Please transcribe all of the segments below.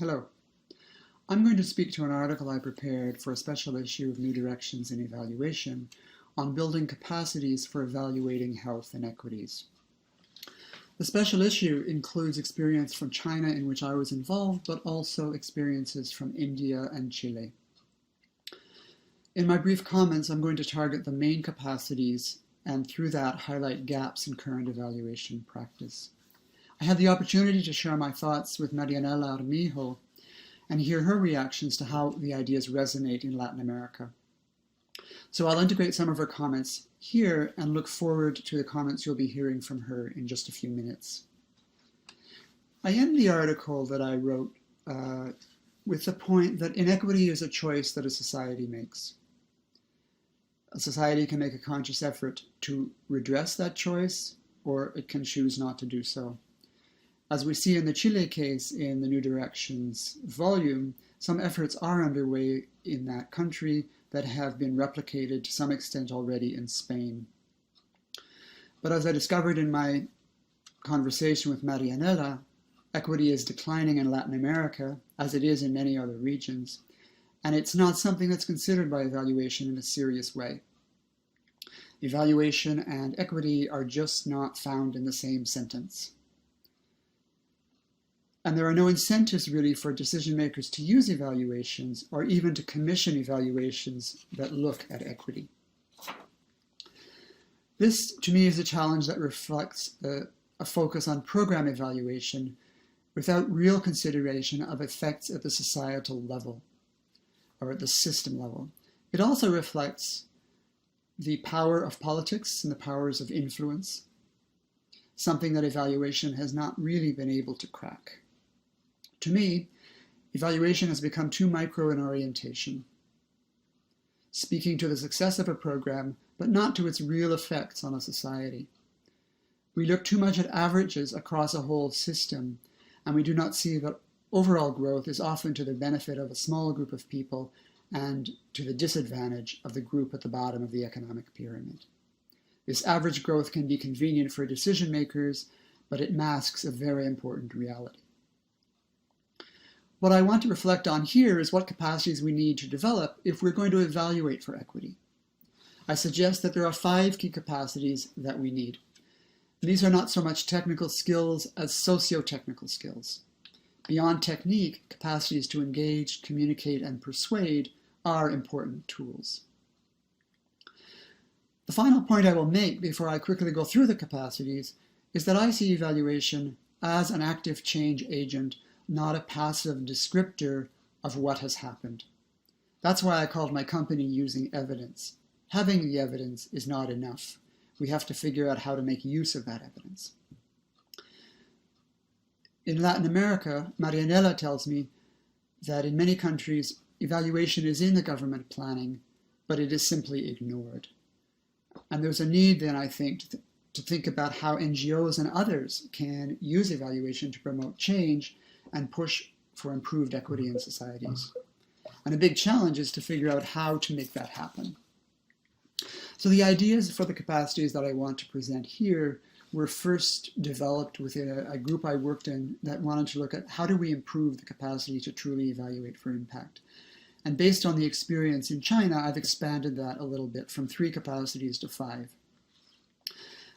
Hello. I'm going to speak to an article I prepared for a special issue of New Directions in Evaluation on building capacities for evaluating health inequities. The special issue includes experience from China in which I was involved, but also experiences from India and Chile. In my brief comments, I'm going to target the main capacities and through that highlight gaps in current evaluation practice. I had the opportunity to share my thoughts with Marianela Armijo and hear her reactions to how the ideas resonate in Latin America. So I'll integrate some of her comments here and look forward to the comments you'll be hearing from her in just a few minutes. I end the article that I wrote with the point that inequity is a choice that a society makes. A society can make a conscious effort to redress that choice, or it can choose not to do so. As we see in the Chile case in the New Directions volume, some efforts are underway in that country that have been replicated to some extent already in Spain. But as I discovered in my conversation with Marianela, equity is declining in Latin America, as it is in many other regions, and it's not something that's considered by evaluation in a serious way. Evaluation and equity are just not found in the same sentence. And there are no incentives really for decision makers to use evaluations or even to commission evaluations that look at equity. This, to me, is a challenge that reflects a focus on program evaluation without real consideration of effects at the societal level or at the system level. It also reflects the power of politics and the powers of influence, something that evaluation has not really been able to crack. To me, evaluation has become too micro in orientation, speaking to the success of a program, but not to its real effects on a society. We look too much at averages across a whole system, and we do not see that overall growth is often to the benefit of a small group of people and to the disadvantage of the group at the bottom of the economic pyramid. This average growth can be convenient for decision makers, but it masks a very important reality. What I want to reflect on here is what capacities we need to develop if we're going to evaluate for equity. I suggest that there are 5 key capacities that we need. These are not so much technical skills as socio-technical skills. Beyond technique, capacities to engage, communicate, and persuade are important tools. The final point I will make before I quickly go through the capacities is that I see evaluation as an active change agent, not a passive descriptor of what has happened. That's why I called my company Using Evidence. Having the evidence is not enough. We have to figure out how to make use of that evidence. In Latin America, Marianela tells me that in many countries, evaluation is in the government planning, but it is simply ignored. And there's a need then, I think, to think about how NGOs and others can use evaluation to promote change and push for improved equity in societies. And a big challenge is to figure out how to make that happen. So the ideas for the capacities that I want to present here were first developed within a group I worked in that wanted to look at how do we improve the capacity to truly evaluate for impact. And based on the experience in China, I've expanded that a little bit from 3 capacities to 5.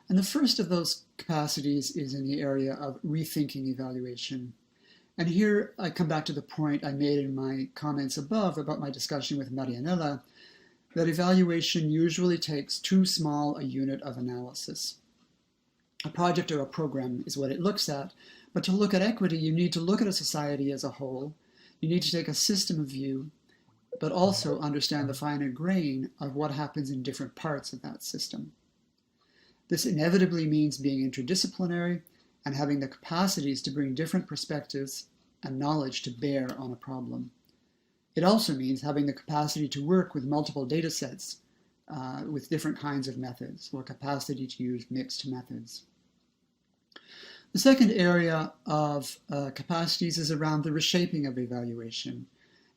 And the first of those capacities is in the area of rethinking evaluation. And here I come back to the point I made in my comments above about my discussion with Marianela, that evaluation usually takes too small a unit of analysis. A project or a program is what it looks at, but to look at equity, you need to look at a society as a whole. You need to take a system view, but also understand the finer grain of what happens in different parts of that system. This inevitably means being interdisciplinary and having the capacities to bring different perspectives and knowledge to bear on a problem. It also means having the capacity to work with multiple data sets with different kinds of methods, or capacity to use mixed methods. The second area of capacities is around the reshaping of evaluation.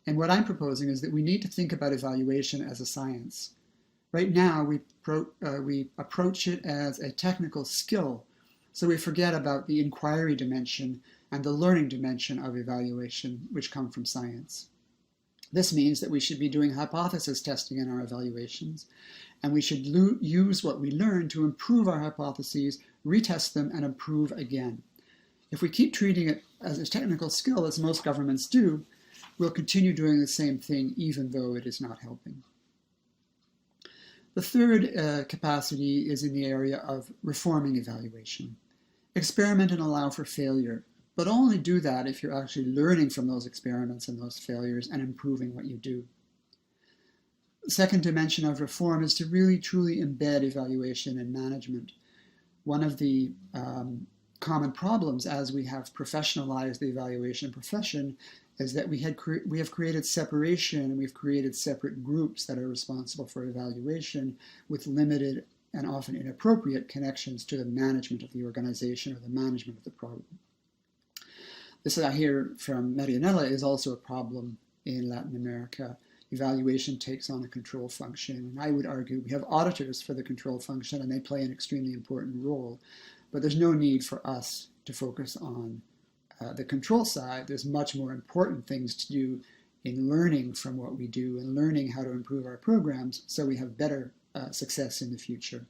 And what I'm proposing is that we need to think about evaluation as a science. Right now, we approach it as a technical skill, so we forget about the inquiry dimension and the learning dimension of evaluation, which come from science. This means that we should be doing hypothesis testing in our evaluations, and we should use what we learn to improve our hypotheses, retest them, and improve again. If we keep treating it as a technical skill, as most governments do, we'll continue doing the same thing even though it is not helping. The third capacity is in the area of reforming evaluation. Experiment and allow for failure, but only do that if you're actually learning from those experiments and those failures and improving what you do. The second dimension of reform is to really truly embed evaluation in management. One of the common problems as we have professionalized the evaluation profession is that we have created separation, and we've created separate groups that are responsible for evaluation with limited and often inappropriate connections to the management of the organization or the management of the problem. This, I hear from Marianela, is also a problem in Latin America. Evaluation takes on a control function, and I would argue we have auditors for the control function, and they play an extremely important role, but there's no need for us to focus on the control side. There's much more important things to do in learning from what we do and learning how to improve our programs so we have better success in the future.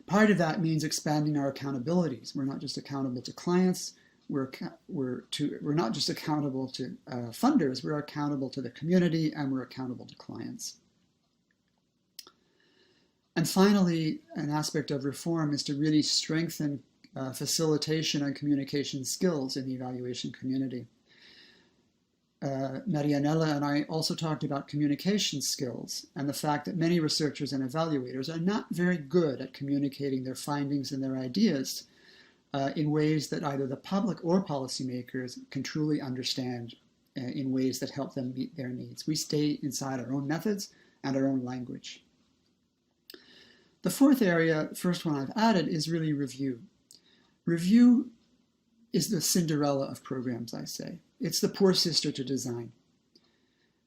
Part of that means expanding our accountabilities. We're not just accountable to clients, we're not just accountable to funders, we're accountable to the community, and we're accountable to clients. And finally, an aspect of reform is to really strengthen facilitation and communication skills in the evaluation community. Marianela and I also talked about communication skills and the fact that many researchers and evaluators are not very good at communicating their findings and their ideas in ways that either the public or policymakers can truly understand in ways that help them meet their needs. We stay inside our own methods and our own language. The fourth area, first one I've added, is really review. Review is the Cinderella of programs, I say. It's the poor sister to design.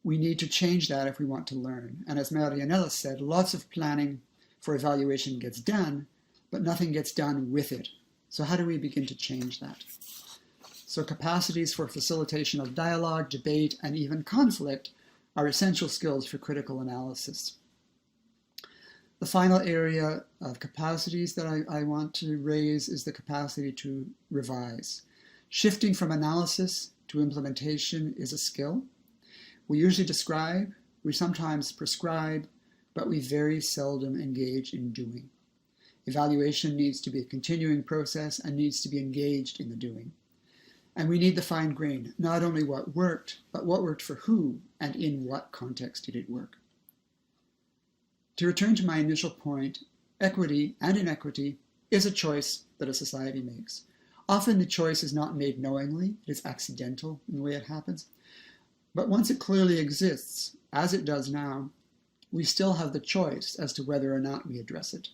We need to change that if we want to learn. And as Marianela said, lots of planning for evaluation gets done, but nothing gets done with it. So how do we begin to change that? So capacities for facilitation of dialogue, debate, and even conflict are essential skills for critical analysis. The final area of capacities that I want to raise is the capacity to revise. Shifting from analysis to implementation is a skill. We usually describe, we sometimes prescribe, but we very seldom engage in doing. Evaluation needs to be a continuing process and needs to be engaged in the doing. And we need the fine grain, not only what worked, but what worked for who and in what context did it work. To return to my initial point, equity and inequity is a choice that a society makes. Often the choice is not made knowingly, it is accidental in the way it happens. But once it clearly exists, as it does now, we still have the choice as to whether or not we address it.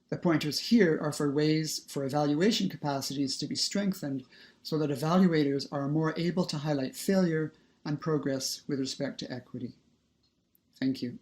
The pointers here are for ways for evaluation capacities to be strengthened so that evaluators are more able to highlight failure and progress with respect to equity. Thank you.